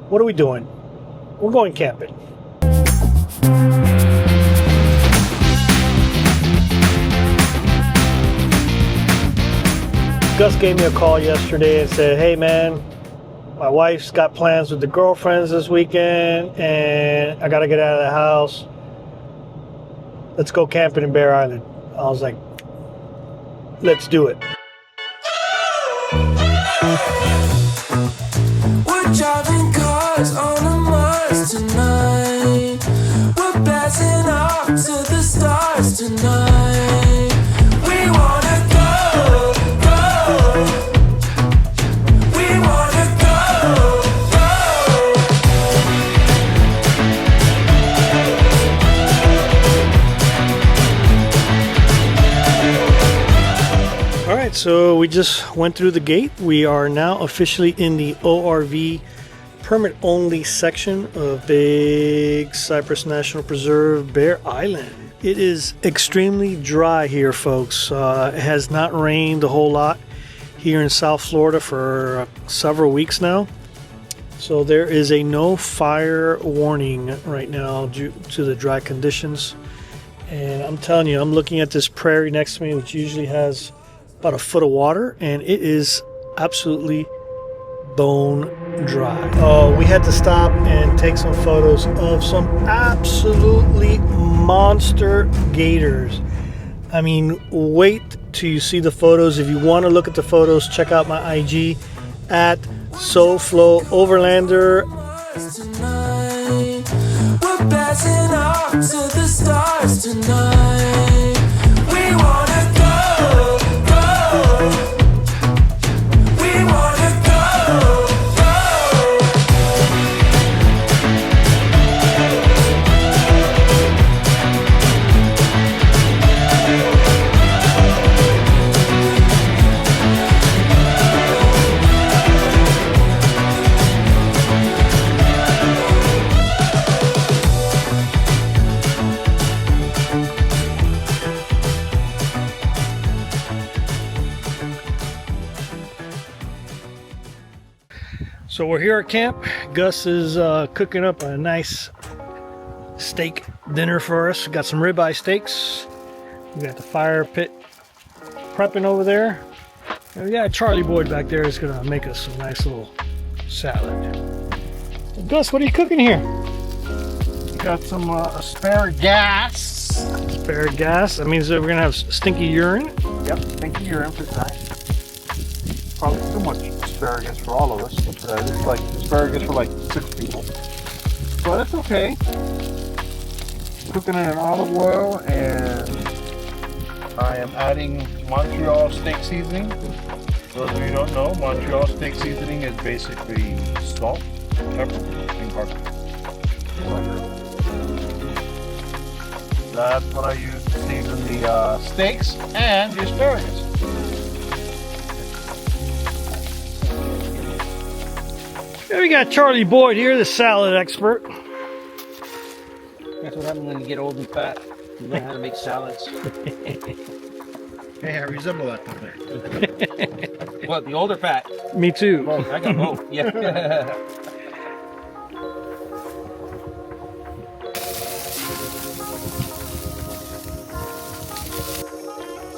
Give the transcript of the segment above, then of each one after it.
What are we doing? We're going camping. Gus gave me a call yesterday and said, hey man, my wife's got plans with the girlfriends this weekend and I gotta get out of the house. Let's go camping in Bear Island. I was like, let's do it. We're driving cars on a Mars tonight. We're blasting off to the stars tonight. We wanna go, go. We wanna go, go. All right, so we just went through the gate. We are now officially in the ORV permit only section of Big Cypress National Preserve, Bear Island. It is extremely dry here, folks. It has not rained a whole lot here in South Florida for several weeks now. So there is a no fire warning right now due to the dry conditions. And I'm telling you, I'm looking at this prairie next to me, which usually has about a foot of water, and it is absolutely bone dry. Oh, we had to stop and take some photos of some absolutely monster gators. I mean, wait till you see the photos. If you want to look at the photos, check out my IG at SOFLO.Overlander. Tonight, we're blasting off to the stars tonight. We wanna go, go. We wanna go, go. So we're here at camp. Gus is cooking up a nice steak dinner for us. We got some ribeye steaks. We got the fire pit prepping over there. And we got Charlie Boyd back there is gonna make us some nice little salad. Gus, what are you cooking here? Got some asparagus. Asparagus. That means that we're gonna have stinky urine. Yep, stinky urine for tonight. Probably too much asparagus for all of us. This is like asparagus for like 6 people. But it's okay. Cooking in an olive oil, and I am adding Montreal steak seasoning. For those of you who don't know, Montreal steak seasoning is basically salt, pepper, and garlic. That's what I use to season the steaks and the asparagus. Yeah, we got Charlie Boyd here, the salad expert. That's what happens when you get old and fat. You learn how to make salads. Hey, I resemble that today. What, the old or fat? Me too. Both. I got both. Yeah.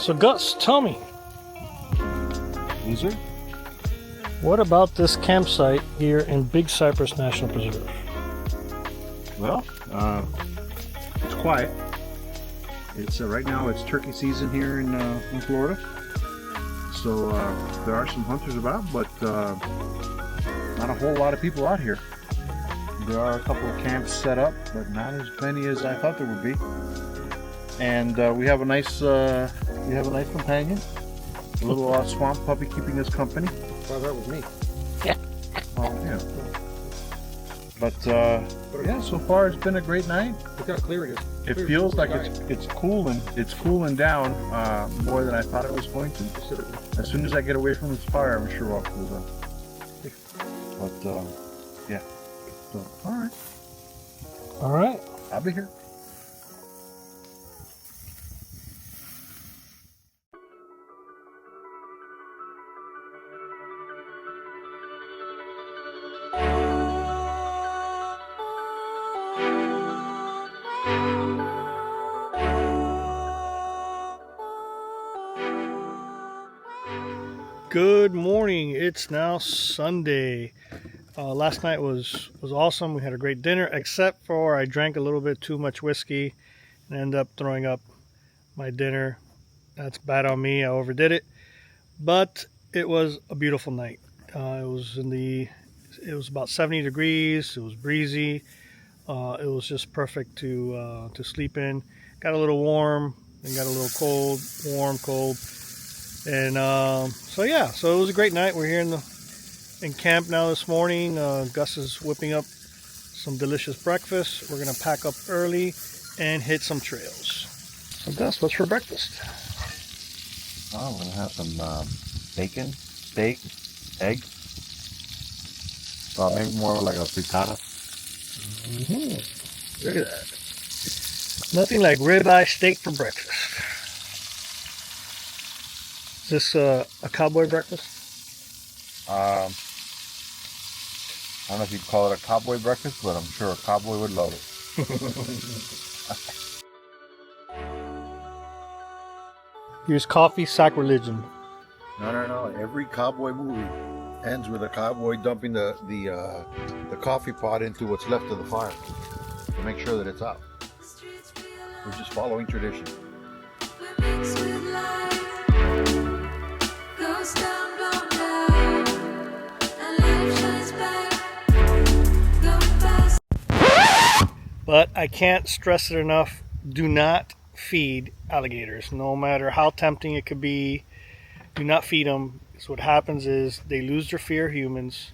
So Gus, tell me, Easy? what about this campsite here in Big Cypress National Preserve? Well, it's quiet. It's right now it's turkey season here in Florida, so there are some hunters about, but not a whole lot of people out here. There are a couple of camps set up, but not as many as I thought there would be. And we have a nice companion, a little swamp puppy keeping us company. Well, that was me. Oh yeah. But yeah, so far it's been a great night. Look how clear it is. It feels like it's cooling down more than I thought it was going to. As soon as I get away from this fire, I'm sure I'll cool down. But yeah. So all right, I'll be here. Good morning. It's now Sunday. Last night was awesome. We had a great dinner, except for I drank a little bit too much whiskey and ended up throwing up my dinner. That's bad on me. I overdid it, but it was a beautiful night. It was about 70 degrees. It was breezy. It was just perfect to sleep in. Got a little warm and got a little cold, warm, cold. And so it was a great night. We're here in camp now this morning. Gus is whipping up some delicious breakfast. We're gonna pack up early and hit some trails. So Gus, what's for breakfast? Oh, we're gonna have some bacon, steak, egg. Well, maybe more like a frittata. Look at that. Nothing like ribeye steak for breakfast. Is this a cowboy breakfast? I don't know if you'd call it a cowboy breakfast, but I'm sure a cowboy would love it. Here's coffee sacrilegion. No. Every cowboy movie ends with a cowboy dumping the coffee pot into what's left of the fire to make sure that it's out. We're just following tradition. But I can't stress it enough. Do not feed alligators, no matter how tempting it could be. Do not feed them. So what happens is they lose their fear of humans,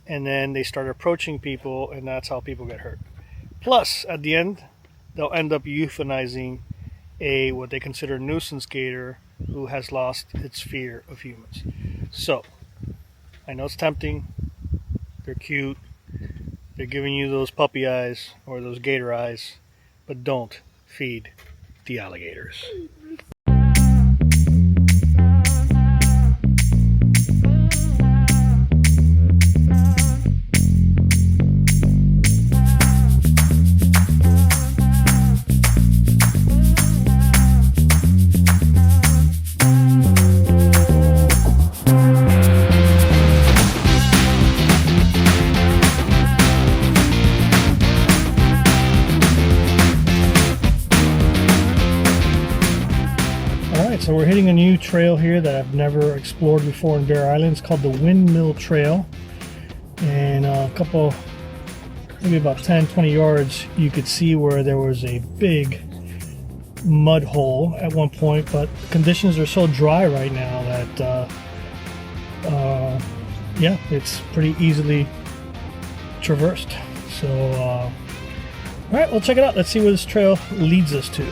and then they start approaching people, and that's how people get hurt. Plus, at the end, they'll end up euthanizing what they consider a nuisance gator who has lost its fear of humans. So, I know it's tempting. They're cute. They're giving you those puppy eyes or those gator eyes, but don't feed the alligators. So we're hitting a new trail here that I've never explored before in Bear Island. It's called the Windmill Trail. And a couple, maybe about 10-20 yards, you could see where there was a big mud hole at one point, but conditions are so dry right now that it's pretty easily traversed. So all right, we'll check it out. Let's see where this trail leads us to.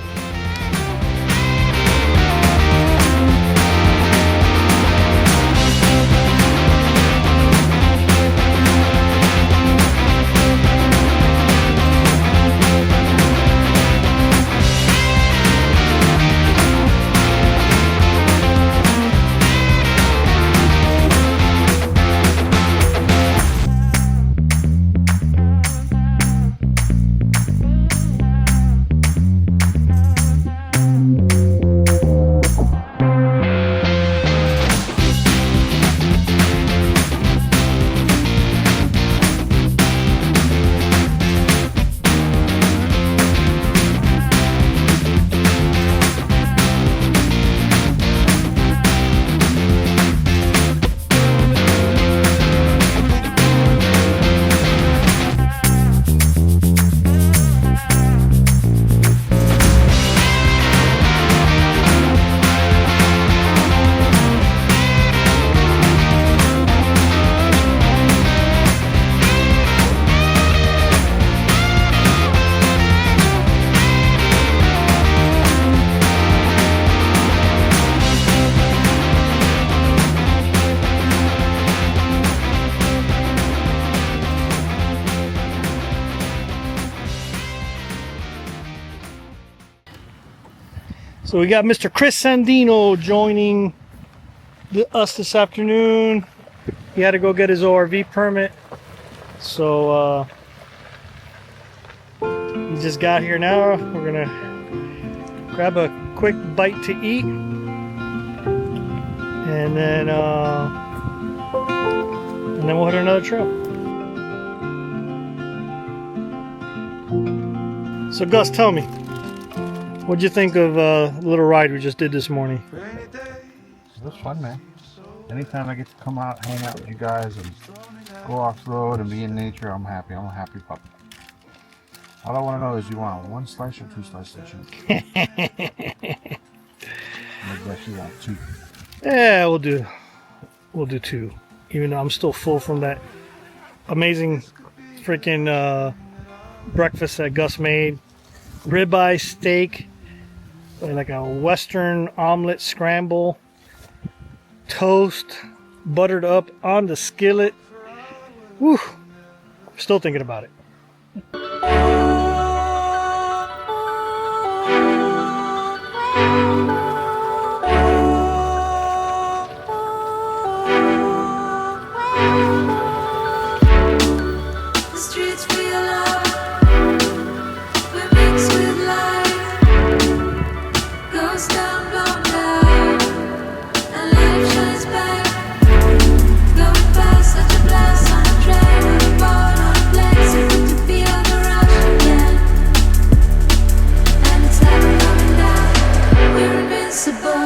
So we got Mr. Cris Andino joining us this afternoon. He had to go get his ORV permit. So he just got here now. We're gonna grab a quick bite to eat. and then we'll hit another trail. So Gus, tell me, what'd you think of the little ride we just did this morning? It was fun, man. Anytime I get to come out, hang out with you guys, and go off road and be in nature, I'm happy. I'm a happy puppy. All I want to know is, you want 1 slice or 2 slices of chicken? Maybe I should want 2. Yeah, we'll do 2. Even though I'm still full from that amazing freaking breakfast that Gus made. Ribeye steak, like a Western omelet scramble, toast, buttered up on the skillet. Whew, still thinking about it. The streets feel alive. We mix with life. Ghost town blown down, and life shines back. Going past such a blast on a train, on a boat, on a plane, so good to feel the rush again. And it's never coming down. We're invincible.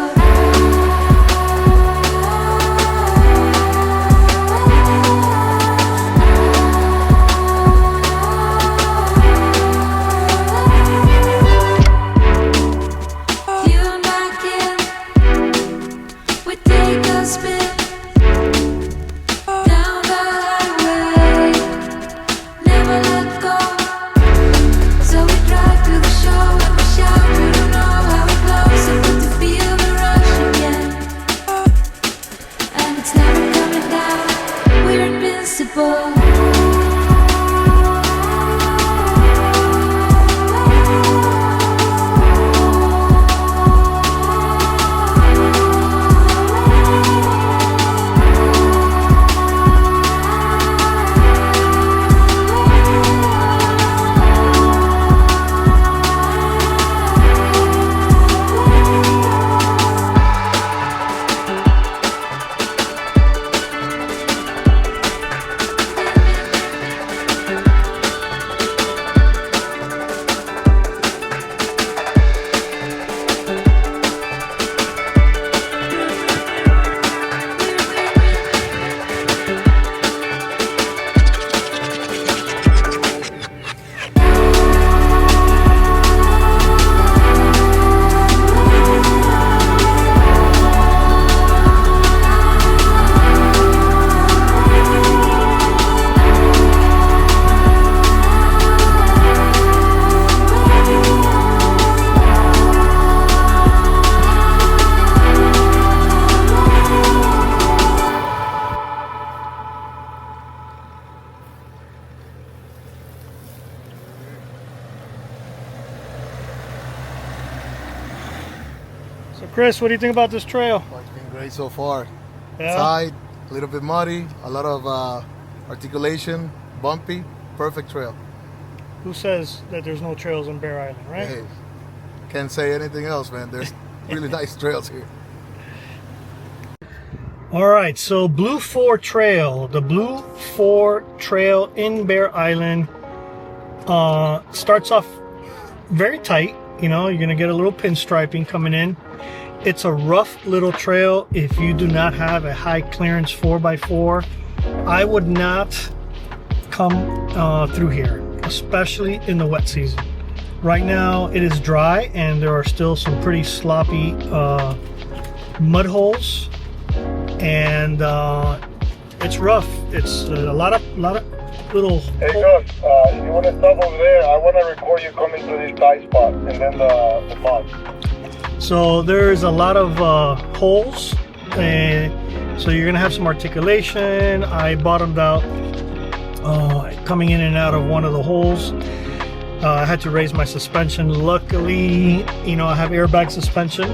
You and my kid, we take a spin down the highway, never let go. So we drive to the shore and we shout, we don't know how it goes, so good to feel the rush again. And it's never coming down, we're invincible. So Chris, what do you think about this trail? Well, it's been great so far. Yeah? Tight, a little bit muddy, a lot of articulation, bumpy, perfect trail. Who says that there's no trails on Bear Island, right? Hey, can't say anything else, man. There's really nice trails here. All right, so Blue 4 Trail, the Blue 4 Trail in Bear Island starts off very tight. You know, you're gonna get a little pinstriping coming in. It's a rough little trail. If you do not have a high clearance 4x4, I would not come through here, especially in the wet season. Right now it is dry and there are still some pretty sloppy mud holes, and it's rough. It's a lot of little. Hey Gus, if you want to stop over there, I want to record you coming to this tight spot and then the mud. So there's a lot of holes, and so you're gonna have some articulation. I bottomed out coming in and out of one of the holes. I had to raise my suspension. Luckily, you know, I have airbag suspension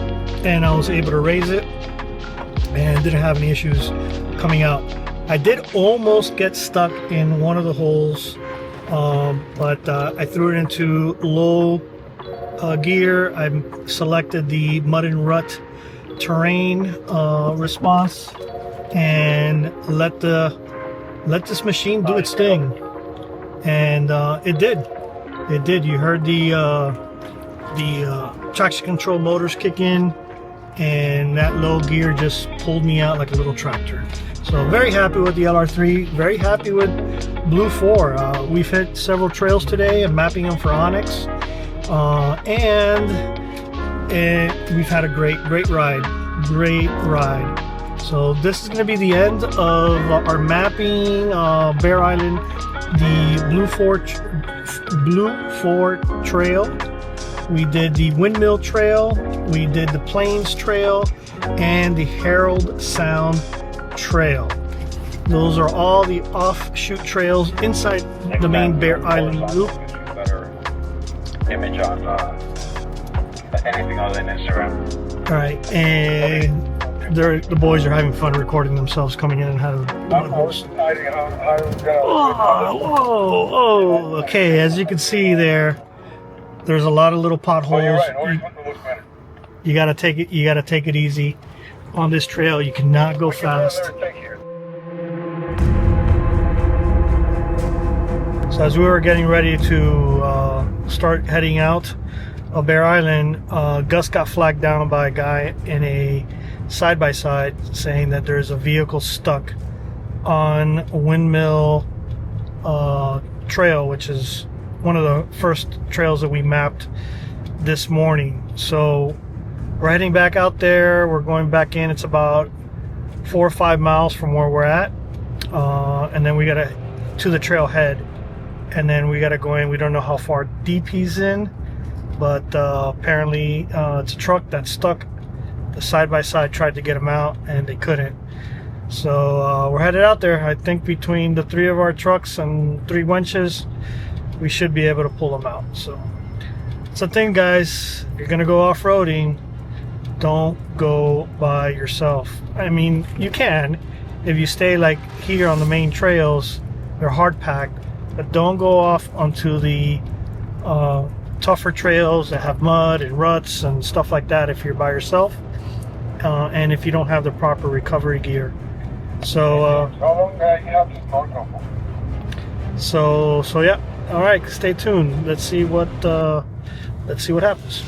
and I was able to raise it and didn't have any issues coming out. I did almost get stuck in one of the holes, but I threw it into low gear. I selected the mud and rut terrain response and let this machine do its thing. And it did. You heard the traction control motors kick in, and that low gear just pulled me out like a little tractor. So very happy with the LR3, very happy with Blue 4. We've hit several trails today and mapping them for Onyx, and we've had a great ride. So this is going to be the end of our mapping Bear Island, the Blue 4 trail. We did the Windmill Trail, we did the Plains Trail, and the Herald Sound Trail. Those are all the offshoot trails inside the main Bear Island loop. Better image on anything other than Instagram. All right, and the boys are having fun recording themselves coming in and having. Whoa! Okay, as you can see there's a lot of little potholes. You gotta take it. You gotta take it easy on this trail. You cannot go fast. So as we were getting ready to start heading out of Bear Island, Gus got flagged down by a guy in a side-by-side saying that there's a vehicle stuck on Windmill Trail, which is one of the first trails that we mapped this morning. So we're heading back out there. We're going back in. It's about 4 or 5 miles from where we're at, and then we gotta to the trailhead, and then we gotta go in. We don't know how far deep he's in, but apparently it's a truck that's stuck. The side-by-side tried to get him out and they couldn't. So we're headed out there. I think between the 3 of our trucks and 3 winches, we should be able to pull him out. So it's the thing, guys. If you're gonna go off-roading, don't go by yourself. I mean, you can if you stay like here on the main trails. They're hard packed, but don't go off onto the tougher trails that have mud and ruts and stuff like that if you're by yourself, and if you don't have the proper recovery gear. So so yeah. All right, stay tuned. Let's see what happens.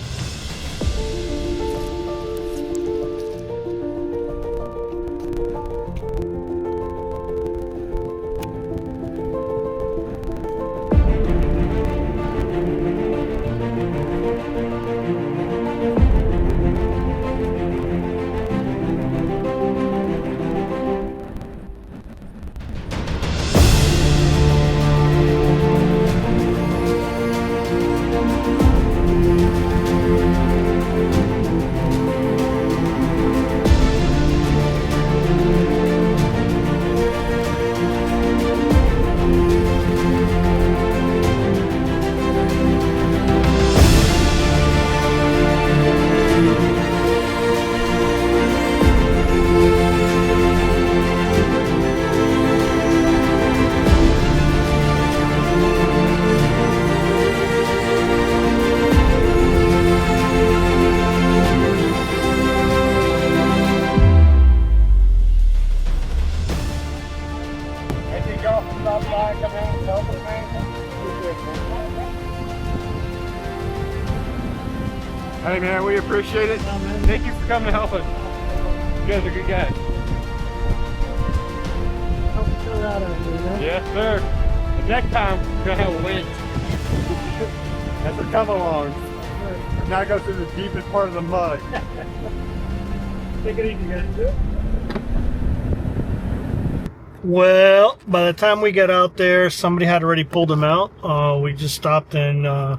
Hey man, we appreciate it. Thank you for coming to help us. You guys are good guys. Yes, sir. But next time, we're gonna have a winch. That's a come along. Now go through the deepest part of the mud. Take it easy, guys. Well, by the time we got out there, somebody had already pulled him out. We just stopped and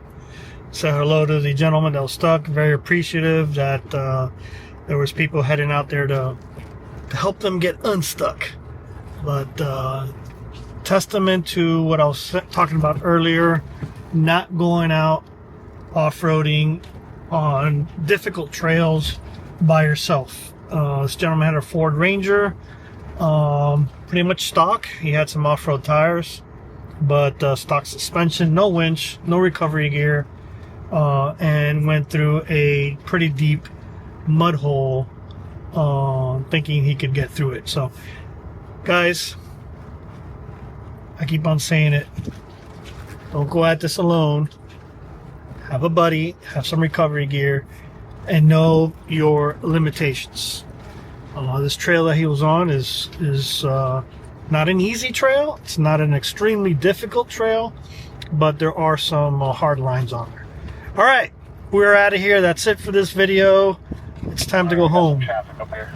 said hello to the gentleman that was stuck. Very appreciative that there was people heading out there to help them get unstuck. But testament to what I was talking about earlier, not going out off-roading on difficult trails by yourself. This gentleman had a Ford Ranger, pretty much stock. He had some off-road tires, but stock suspension, no winch, no recovery gear, and went through a pretty deep mud hole thinking he could get through it. So, guys, I keep on saying it. Don't go at this alone. Have a buddy, have some recovery gear, and know your limitations. This trail that he was on is not an easy trail. It's not an extremely difficult trail, but there are some hard lines on there. All right, we're out of here. That's it for this video. It's time to go home. Traffic up here.